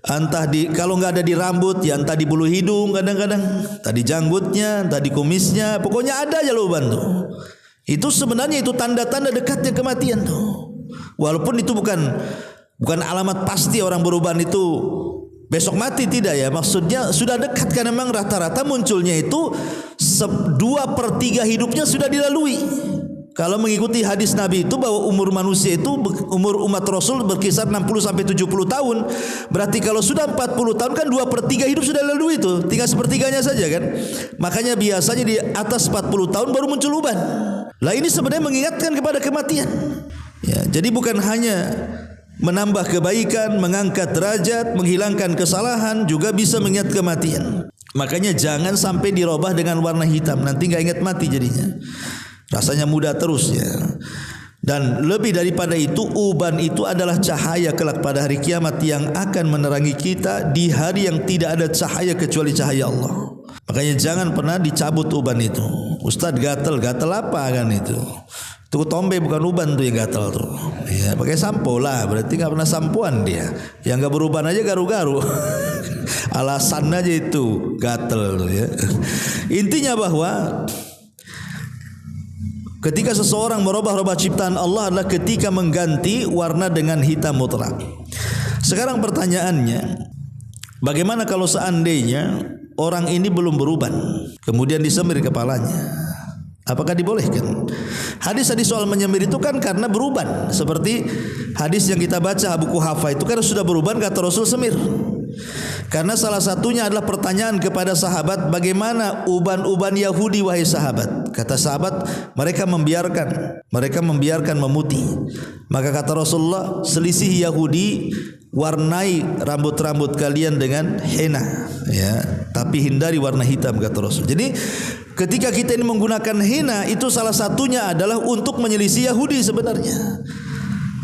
Entah kalau nggak ada di rambut, ya entah di bulu hidung kadang-kadang, entah di janggutnya, entah di kumisnya, pokoknya ada aja uban tuh. Itu sebenarnya itu tanda-tanda dekatnya kematian tuh. Walaupun itu bukan alamat pasti orang beruban itu besok mati, tidak ya. Maksudnya sudah dekat karena memang rata-rata munculnya itu 2/3 hidupnya sudah dilalui. Kalau mengikuti hadis Nabi itu bahwa umur manusia itu, umur umat Rasul berkisar 60 sampai 70 tahun. Berarti kalau sudah 40 tahun kan 2/3 hidup sudah lalu itu. Tinggal sepertiganya saja kan. Makanya biasanya di atas 40 tahun baru muncul uban. Lah ini sebenarnya mengingatkan kepada kematian. Ya, jadi bukan hanya menambah kebaikan, mengangkat derajat, menghilangkan kesalahan, juga bisa mengingat kematian. Makanya jangan sampai dirubah dengan warna hitam, nanti enggak ingat mati jadinya. Rasanya muda terus ya. Dan lebih daripada itu, uban itu adalah cahaya kelak pada hari kiamat yang akan menerangi kita di hari yang tidak ada cahaya kecuali cahaya Allah. Makanya jangan pernah dicabut uban itu. Ustadz gatal apa kan itu? Itu tombe bukan uban tuh yang gatal tuh. Ya, pakai sampo lah, berarti enggak pernah sampoan dia. Yang enggak beruban aja garu-garu. Alasan aja itu gatal tuh ya. Intinya bahwa ketika seseorang merubah-rubah ciptaan Allah adalah ketika mengganti warna dengan hitam mutlak. Sekarang pertanyaannya, bagaimana kalau seandainya orang ini belum beruban, kemudian disemir kepalanya? Apakah dibolehkan? Hadis-hadis soal menyemir itu kan karena beruban. Seperti hadis yang kita baca Abu Quhafa itu kan sudah beruban, kata Rasul semir. Karena salah satunya adalah pertanyaan kepada sahabat, bagaimana uban-uban Yahudi wahai sahabat? Kata sahabat, mereka membiarkan memutih. Maka kata Rasulullah, selisih Yahudi, warnai rambut-rambut kalian dengan henna, ya, tapi hindari warna hitam, kata Rasul. Jadi ketika kita ini menggunakan henna, itu salah satunya adalah untuk menyelisih Yahudi sebenarnya.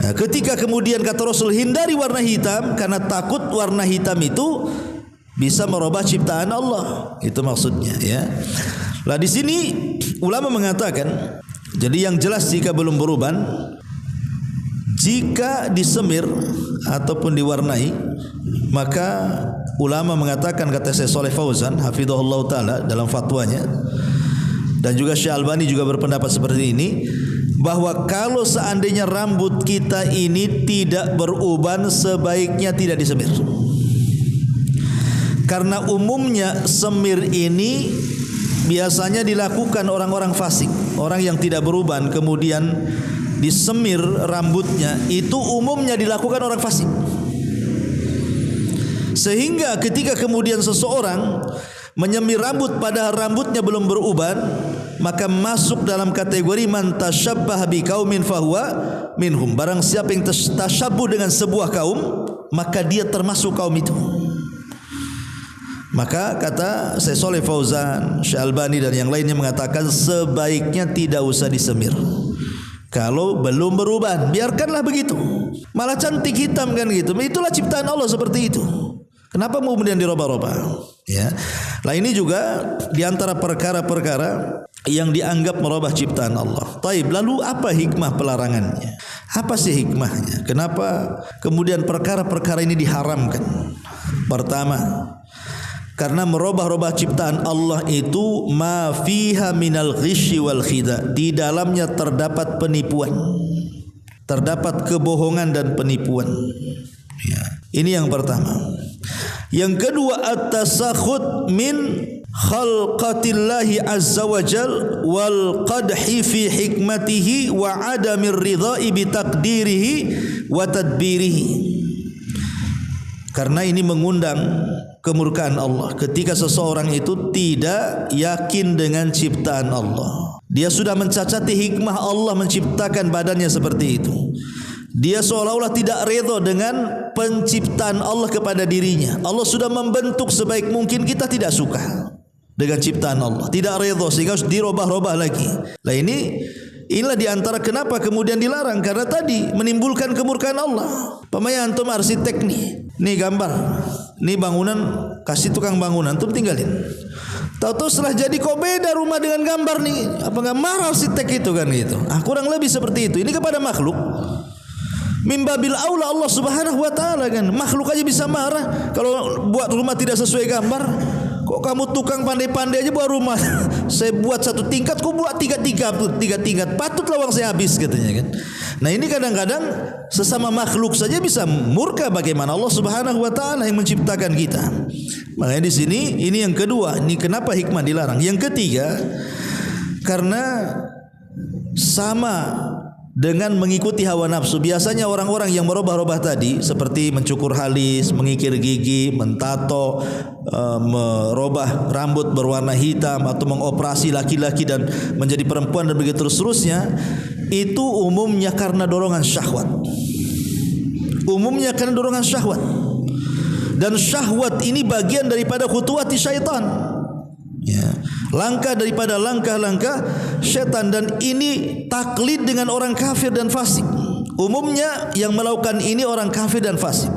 Nah, ketika kemudian kata Rasul hindari warna hitam, karena takut warna hitam itu bisa merubah ciptaan Allah. Itu maksudnya ya. Lah di sini ulama mengatakan, jadi yang jelas jika belum beruban, jika disemir ataupun diwarnai, maka ulama mengatakan, kata Syekh Shalih Fauzan hafizahullah taala dalam fatwanya, dan juga Syekh Albani juga berpendapat seperti ini, bahwa kalau seandainya rambut kita ini tidak beruban, sebaiknya tidak disemir. Karena umumnya semir ini biasanya dilakukan orang-orang fasik, orang yang tidak beruban kemudian disemir rambutnya, itu umumnya dilakukan orang fasik. Sehingga ketika kemudian seseorang menyemir rambut padahal rambutnya belum beruban, maka masuk dalam kategori man tasyabbaha biqaumin fahuwa minhum. Barang siapa yang tasyabbuh dengan sebuah kaum, maka dia termasuk kaum itu. Maka kata Syekh Shalih Fauzan, Syekh Albani dan yang lainnya mengatakan sebaiknya tidak usah disemir. Kalau belum berubah, biarkanlah begitu. Malah cantik hitam kan gitu. Itulah ciptaan Allah seperti itu. Kenapa kemudian dirubah-rubah? Ya. Nah ini juga diantara perkara-perkara yang dianggap merubah ciptaan Allah. Taib, lalu apa hikmah pelarangannya? Apa sih hikmahnya? Kenapa kemudian perkara-perkara ini diharamkan? Pertama, karena merubah-rubah ciptaan Allah itu ma fiha minal ghisyi wal khida. Di dalamnya terdapat penipuan, terdapat kebohongan dan penipuan. Ya. Ini yang pertama. Yang kedua, at-tasakhut min khalqatillahi azza wa jal wal qadhi fi hikmatihi wa adamir ridha'i bi taqdirihi wa tadbirihi. Karena ini mengundang kemurkaan Allah ketika seseorang itu tidak yakin dengan ciptaan Allah. Dia sudah mencacati hikmah Allah menciptakan badannya seperti itu. Dia seolah-olah tidak redha dengan penciptaan Allah kepada dirinya. Allah sudah membentuk sebaik mungkin, kita tidak suka dengan ciptaan Allah, tidak redha sehingga harus dirubah-rubah lagi. Nah inilah diantara kenapa kemudian dilarang, karena tadi menimbulkan kemurkaan Allah. Pemaya antum arsitek nih gambar, nih bangunan, kasih tukang bangunan, antum tinggalin. Tahu-tahu setelah jadi kok beda rumah dengan gambar nih, apa nggak marah arsitek itu kan gitu? Kurang lebih seperti itu. Ini kepada makhluk. Mimbabil aula Allah Subhanahu wa taala kan. Makhluk aja bisa marah kalau buat rumah tidak sesuai gambar. Kok kamu tukang pandai-pandai aja buat rumah? Saya buat 1 tingkat, kok buat 3 tingkat? Patutlah uang saya habis katanya kan. Nah ini kadang-kadang sesama makhluk saja bisa murka, bagaimana Allah Subhanahu wa taala yang menciptakan kita. Makanya di sini ini yang kedua, ini kenapa hikmah dilarang. Yang ketiga, karena sama dengan mengikuti hawa nafsu. Biasanya orang-orang yang merubah-rubah tadi seperti mencukur alis, mengikir gigi, mentato, merubah rambut berwarna hitam atau mengoperasi laki-laki dan menjadi perempuan dan begitu terusnya, itu umumnya karena dorongan syahwat. Umumnya karena dorongan syahwat. Dan syahwat ini bagian daripada khutuwati syaitan. Ya, langkah daripada langkah-langkah syaitan, dan ini taklid dengan orang kafir dan fasik. Umumnya yang melakukan ini orang kafir dan fasik.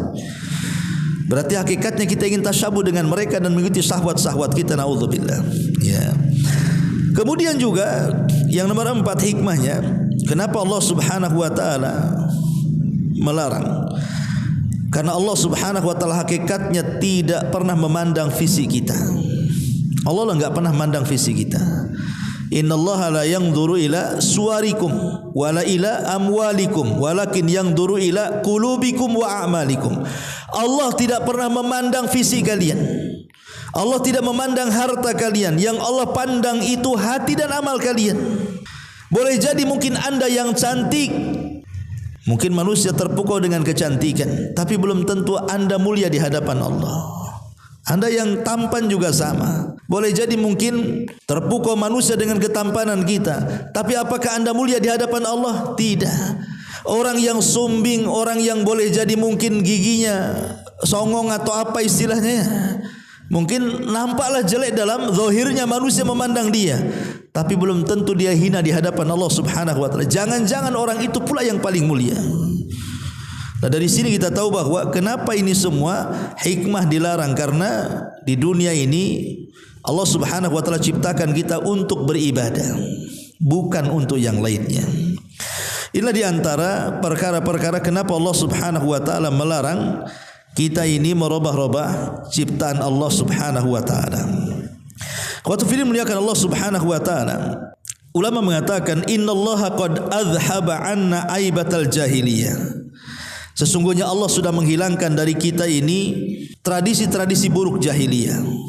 Berarti hakikatnya kita ingin tasyabuh dengan mereka dan mengikuti syahwat-syahwat kita, naudzubillah. Ya. Kemudian juga yang nomor 4 hikmahnya, kenapa Allah Subhanahu wa taala melarang? Karena Allah Subhanahu wa taala hakikatnya tidak pernah memandang fisik kita. Allah enggak pernah mandang fisik kita. Innallaha la yanzuru ila suwarikum wala ila amwalikum walakin yanzuru ila qulubikum wa a'malikum. Allah tidak pernah memandang fisik kalian. Allah tidak memandang harta kalian. Yang Allah pandang itu hati dan amal kalian. Boleh jadi mungkin Anda yang cantik, mungkin manusia terpukau dengan kecantikan, tapi belum tentu Anda mulia di hadapan Allah. Anda yang tampan juga sama. Boleh jadi mungkin terpukau manusia dengan ketampanan kita, tapi apakah Anda mulia di hadapan Allah? Tidak. Orang yang sumbing, orang yang boleh jadi mungkin giginya songong atau apa istilahnya, mungkin nampaklah jelek dalam zahirnya, manusia memandang dia, tapi belum tentu dia hina di hadapan Allah Subhanahu wa taala. Jangan-jangan orang itu pula yang paling mulia. Nah, dari sini kita tahu bahwa kenapa ini semua hikmah dilarang, karena di dunia ini Allah Subhanahu wa taala ciptakan kita untuk beribadah, bukan untuk yang lainnya. Inilah diantara perkara-perkara kenapa Allah Subhanahu wa taala melarang kita ini merubah-rubah ciptaan Allah Subhanahu wa taala. Qatu filim muliakan Allah Subhanahu wa taala. Ulama mengatakan innallaha qad azhaba 'anna aibatal jahiliyah. Sesungguhnya Allah sudah menghilangkan dari kita ini tradisi-tradisi buruk jahiliyah.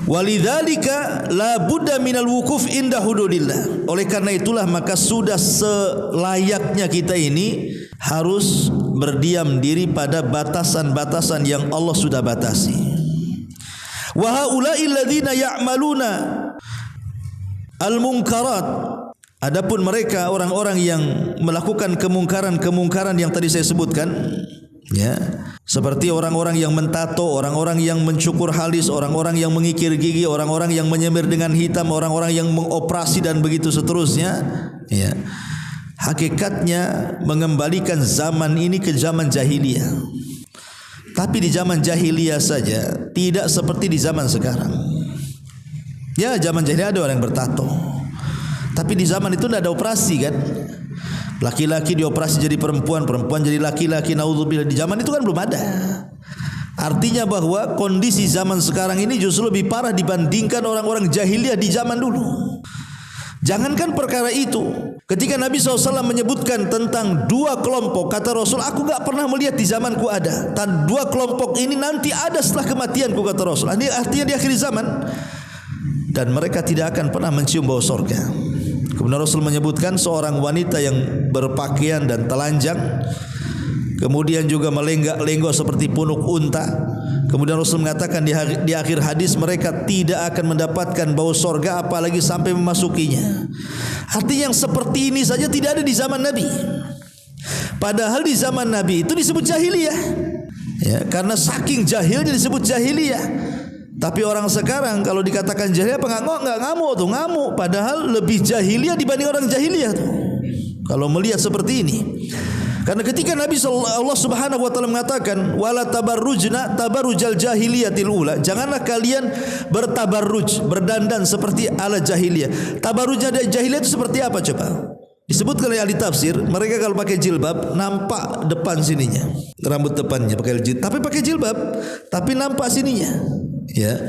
Walidzalika la budda minal wukuf inda hududillah. Oleh karena itulah maka sudah selayaknya kita ini harus berdiam diri pada batasan-batasan yang Allah sudah batasi. Wa haula'il ladzina ya'maluna al-munkarat. Adapun mereka orang-orang yang melakukan kemungkaran-kemungkaran yang tadi saya sebutkan, Ya, seperti orang-orang yang mentato, orang-orang yang mencukur halis, orang-orang yang mengikir gigi, orang-orang yang menyemir dengan hitam, orang-orang yang mengoperasi dan begitu seterusnya. Ya, hakikatnya mengembalikan zaman ini ke zaman jahiliyah. Tapi di zaman jahiliyah saja tidak seperti di zaman sekarang. Ya, zaman jahiliyah ada orang yang bertato. Tapi di zaman itu tidak ada operasi kan. Laki-laki dioperasi jadi perempuan, perempuan jadi laki-laki. Naudzubillah, di zaman itu kan belum ada. Artinya bahwa kondisi zaman sekarang ini justru lebih parah dibandingkan orang-orang jahiliyah di zaman dulu. Jangankan perkara itu, ketika Nabi SAW menyebutkan tentang dua kelompok, kata Rasul, aku gak pernah melihat di zamanku ada. Dan dua kelompok ini nanti ada setelah kematianku, kata Rasul. Ini artinya di akhir zaman. Dan mereka tidak akan pernah mencium bau surga. Kemudian Rasul menyebutkan seorang wanita yang berpakaian dan telanjang, kemudian juga melenggak-lenggok seperti punuk unta. Kemudian Rasul mengatakan di akhir hadis mereka tidak akan mendapatkan bau surga apalagi sampai memasukinya. Artinya yang seperti ini saja tidak ada di zaman Nabi. Padahal di zaman Nabi itu disebut jahiliyah. Ya, karena saking jahilnya disebut jahiliyah. Tapi orang sekarang kalau dikatakan jahiliyah apa nggak ngamuk tuh, ngamuk. Padahal lebih jahiliyah dibanding orang jahiliyah tuh. Kalau melihat seperti ini. Karena ketika Nabi Allah Subhanahu wa taala mengatakan wala tabarrujna tabarrujal jahiliyatil ula, janganlah kalian bertabarruj, berdandan seperti ala jahiliyah. Tabarruj dari jahiliyah itu seperti apa coba? Disebutkan oleh ahli tafsir, mereka kalau pakai jilbab nampak depan sininya, rambut depannya pakai jilbab, tapi pakai jilbab, tapi nampak sininya. Ya.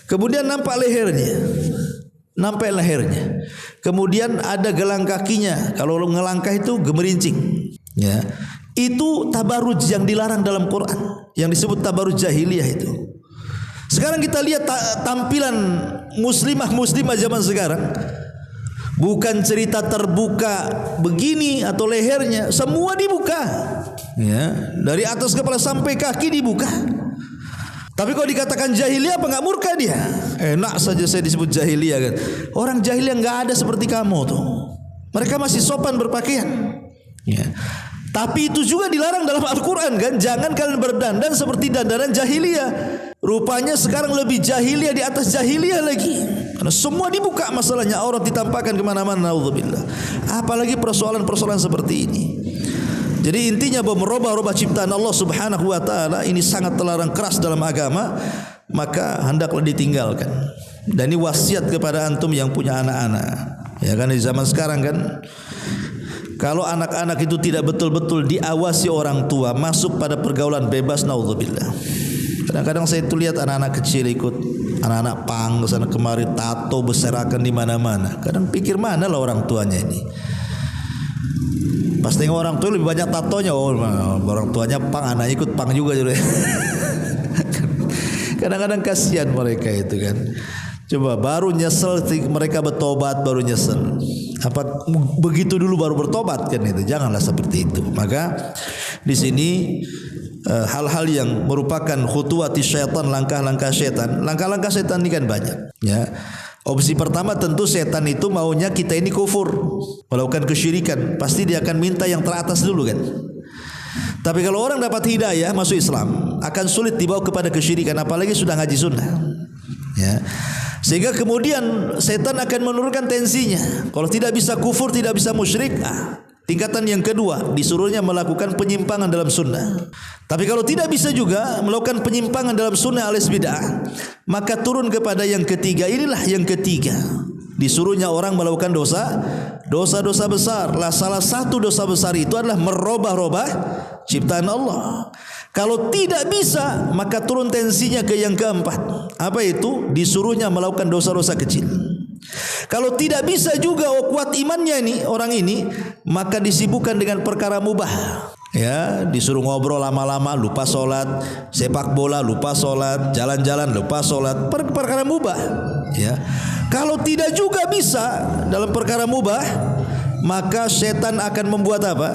Kemudian nampak lehernya. Nampak lehernya. Kemudian ada gelang kakinya. Kalau ngelangkah itu gemerincing. Ya. Itu tabarruj yang dilarang dalam Quran, yang disebut tabarruj jahiliyah itu. Sekarang kita lihat tampilan muslimah zaman sekarang. Bukan cerita terbuka begini atau lehernya, semua dibuka. Ya, dari atas kepala sampai kaki dibuka. Tapi kalau dikatakan jahiliyah apa nggak murka dia? Enak saja saya disebut jahiliyah kan. Orang jahiliyah nggak ada seperti kamu tuh. Mereka masih sopan berpakaian. Ya. Tapi itu juga dilarang dalam Al-Quran kan. Jangan kalian berdandan seperti dandanan jahiliyah. Rupanya sekarang lebih jahiliyah di atas jahiliyah lagi. Karena semua dibuka masalahnya, aurat ditampakkan kemana-mana. Naudzubillah. Apalagi persoalan-persoalan seperti ini. Jadi intinya bahwa merubah-rubah ciptaan Allah Subhanahu wa taala ini sangat terlarang keras dalam agama, maka hendaklah ditinggalkan. Dan ini wasiat kepada antum yang punya anak-anak. Ya kan di zaman sekarang kan kalau anak-anak itu tidak betul-betul diawasi orang tua, masuk pada pergaulan bebas, naudzubillah. Kadang-kadang saya itu lihat anak-anak kecil ikut anak-anak pang kesana kemari, tato berserakan di mana-mana. Kadang pikir mana lah orang tuanya ini. Pas tengok orang tua lebih banyak tatonya, oh orang tuanya pang, anak ikut pang juga jadi. Kadang-kadang kasihan mereka itu kan. Coba baru nyesel mereka bertobat, baru nyesel. Apa begitu dulu baru bertobat kan itu? Janganlah seperti itu. Maka di sini hal-hal yang merupakan khutuwati syaitan, langkah-langkah syaitan. Langkah-langkah syaitan ini kan banyak. Ya. Opsi pertama tentu setan itu maunya kita ini kufur, melakukan kesyirikan. Pasti dia akan minta yang teratas dulu kan. Tapi kalau orang dapat hidayah masuk Islam, akan sulit dibawa kepada kesyirikan, apalagi sudah ngaji sunnah. Ya. Sehingga kemudian setan akan menurunkan tensinya. Kalau tidak bisa kufur, tidak bisa musyrik, tingkatan yang kedua disuruhnya melakukan penyimpangan dalam sunnah. Tapi kalau tidak bisa juga melakukan penyimpangan dalam sunnah alias bid'ah, maka turun kepada yang ketiga. Inilah yang ketiga, disuruhnya orang melakukan dosa-dosa besar. Salah satu dosa besar itu adalah merubah-rubah ciptaan Allah. Kalau tidak bisa, maka turun tensinya ke yang keempat. Apa itu? Disuruhnya melakukan dosa-dosa kecil. Kalau tidak bisa juga kuat imannya ini orang ini, maka disibukkan dengan perkara mubah. Ya, disuruh ngobrol lama-lama lupa sholat, sepak bola lupa sholat, jalan-jalan lupa sholat, perkara mubah. Ya, kalau tidak juga bisa dalam perkara mubah, maka setan akan membuat apa?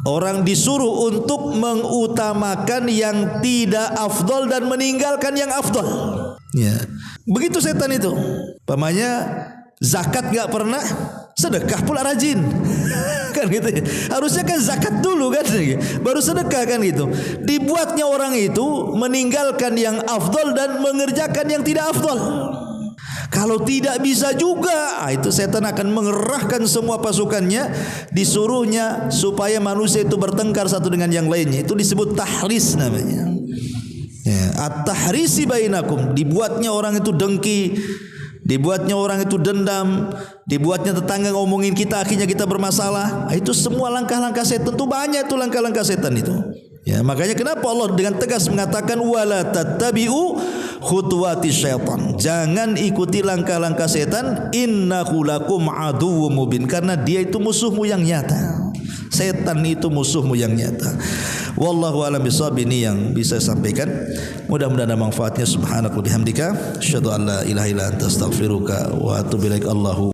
Orang disuruh untuk mengutamakan yang tidak afdol dan meninggalkan yang afdol. Ya, begitu setan itu. Pamannya zakat gak pernah, sedekah pula rajin. kan gitu. Harusnya kan zakat dulu kan, baru sedekah kan gitu. Dibuatnya orang itu meninggalkan yang afdol dan mengerjakan yang tidak afdol. Kalau tidak bisa juga, itu setan akan mengerahkan semua pasukannya, disuruhnya supaya manusia itu bertengkar satu dengan yang lainnya. Itu disebut tahris namanya. Ya, at-tahrisi bainakum, dibuatnya orang itu dengki, dibuatnya orang itu dendam, dibuatnya tetangga ngomongin kita, akhirnya kita bermasalah. Itu semua langkah-langkah setan. Itu banyak itu langkah-langkah setan itu. Ya, makanya kenapa Allah dengan tegas mengatakan wala tattabi'u khutuwati syaitan. Jangan ikuti langkah-langkah setan, innahu lakum aduwwum mubin, karena dia itu musuhmu yang nyata. Setan itu musuhmu yang nyata. Wallahu a'lam bishawab. Ini yang bisa saya sampaikan. Mudah-mudahan ada manfaatnya. Subhanaka wa bihamdika asyhadu an la ilaha illa anta astaghfiruka wa atubu ilaik. Allahu